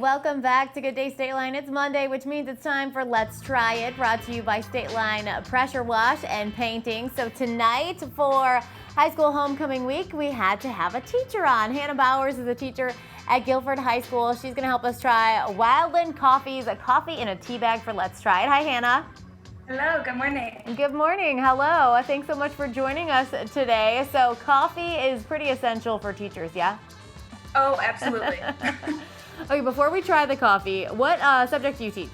welcome back to Good Day State Line. It's Monday, which means it's time for Let's Try It, brought to you by State Line Pressure Wash and Painting. So tonight for high school homecoming week, we had to have a teacher on. Hannah Bowers is a teacher at Guilford High School. She's going to help us try Wildland Coffee's a coffee in a tea bag for Let's Try It. Hi, Hannah. Hello, good morning. Good morning. Hello. Thanks so much for joining us today. So coffee is pretty essential for teachers, yeah? Oh, absolutely. Okay, before we try the coffee, what subject do you teach?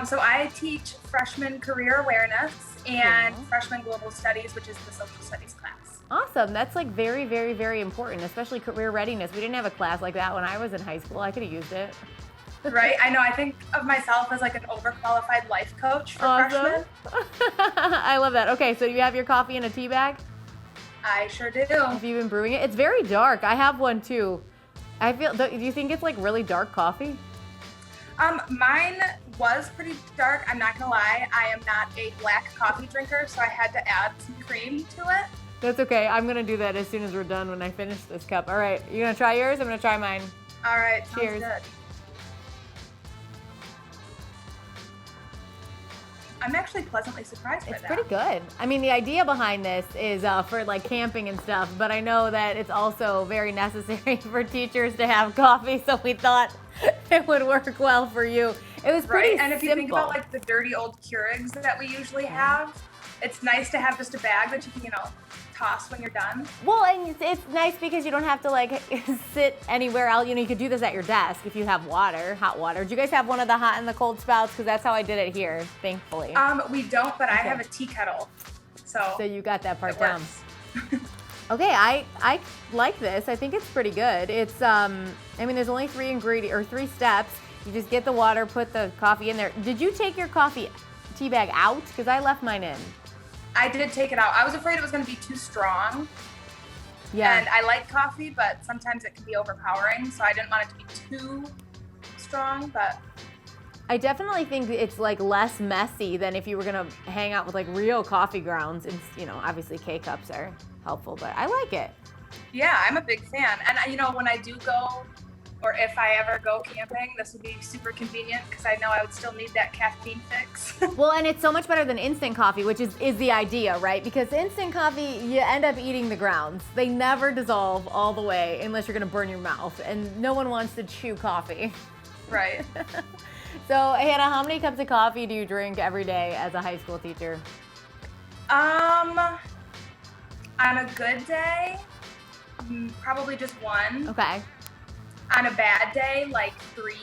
So I teach freshman career awareness and freshman global studies, which is the social studies class. Awesome. That's like very, very, very important, especially career readiness. We didn't have a class like that when I was in high school. I could have used it. Right? I know. I think of myself as like an overqualified life coach for freshmen. I love that. Okay, so you have your coffee in a tea bag? I sure do. Have you been brewing it? It's very dark. I have one too. Do you think it's like really dark coffee? Mine was pretty dark. I'm not gonna lie. I am not a black coffee drinker, so I had to add some cream to it. That's okay. I'm gonna do that as soon as we're done when I finish this cup. All right, you gonna try yours? I'm gonna try mine. All right. Cheers. Sounds good. I'm actually pleasantly surprised by that. It's pretty good. I mean, the idea behind this is for like camping and stuff, but I know that it's also very necessary for teachers to have coffee, so we thought it would work well for you. It was pretty simple. And if you think about like the dirty old Keurigs that we usually have, it's nice to have just a bag that you can, toss when you're done. Well, and it's nice because you don't have to like sit anywhere else. You could do this at your desk if you have water, hot water. Do you guys have one of the hot and the cold spouts? Because that's how I did it here, thankfully. We don't, but I have a tea kettle. So you got that part down. Okay, I like this. I think it's pretty good. It's I mean, there's only three steps. You just get the water, put the coffee in there. Did you take your coffee tea bag out? Because I left mine in. I did take it out. I was afraid it was going to be too strong. Yeah. And I like coffee, but sometimes it can be overpowering, so I didn't want it to be too strong, but I definitely think it's like less messy than if you were going to hang out with like real coffee grounds. And, obviously K-cups are helpful, but I like it. Yeah, I'm a big fan. And, when I do go, or if I ever go camping, this would be super convenient because I know I would still need that caffeine fix. Well, and it's so much better than instant coffee, which is the idea, right? Because instant coffee, you end up eating the grounds. They never dissolve all the way unless you're going to burn your mouth, and no one wants to chew coffee. Right. So, Hannah, how many cups of coffee do you drink every day as a high school teacher? On a good day, probably just one. Okay. On a bad day, like 3.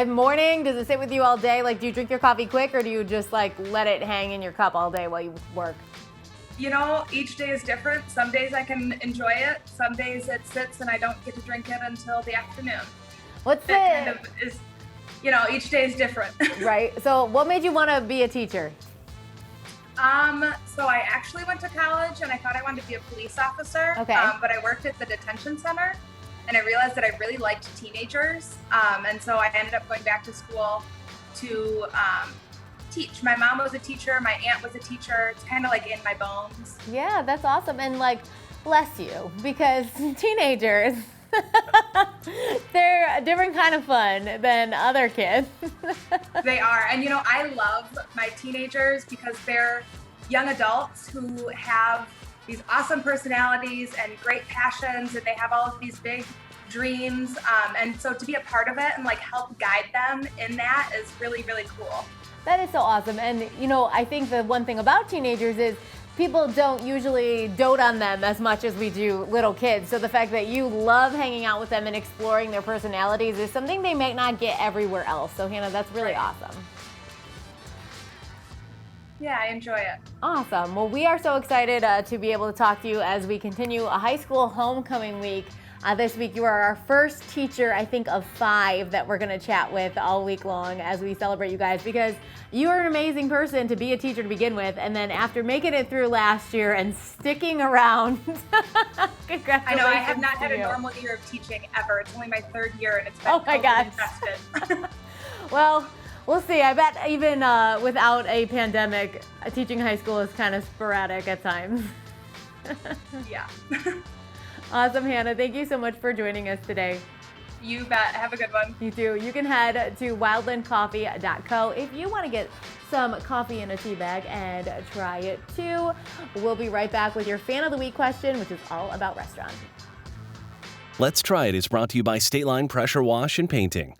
Morning, does it sit with you all day? Like, do you drink your coffee quick, or do you just like let it hang in your cup all day while you work? Each day is different. Some days I can enjoy it. Some days it sits and I don't get to drink it until the afternoon. Each day is different. Right. So what made you want to be a teacher? So I actually went to college and I thought I wanted to be a police officer. Okay. But I worked at the detention center and I realized that I really liked teenagers. And so I ended up going back to school to teach. My mom was a teacher. My aunt was a teacher. It's kind of like in my bones. Yeah, that's awesome. And like, bless you, because teenagers, they're a different kind of fun than other kids. They are. And, I love my teenagers because they're young adults who have these awesome personalities and great passions, and they have all of these big dreams. And so to be a part of it and like help guide them in that is really, really cool. That is so awesome. And, I think the one thing about teenagers is people don't usually dote on them as much as we do little kids. So the fact that you love hanging out with them and exploring their personalities is something they might not get everywhere else. So Hannah, that's really awesome. Yeah, I enjoy it. Awesome. Well, we are so excited to be able to talk to you as we continue a high school homecoming week. This week, you are our first teacher, I think, of 5 that we're going to chat with all week long as we celebrate you guys, because you are an amazing person to be a teacher to begin with, and then after making it through last year and sticking around, congratulations. I know, I have not had a normal year of teaching ever. It's only my 3rd year, and it's been infested. Well, we'll see. I bet even without a pandemic, teaching high school is kind of sporadic at times. Yeah. Awesome, Hannah. Thank you so much for joining us today. You bet. Have a good one. You too. You can head to wildlandcoffee.co if you want to get some coffee in a tea bag and try it too. We'll be right back with your Fan of the Week question, which is all about restaurants. Let's Try It is brought to you by State Line Pressure Wash and Painting.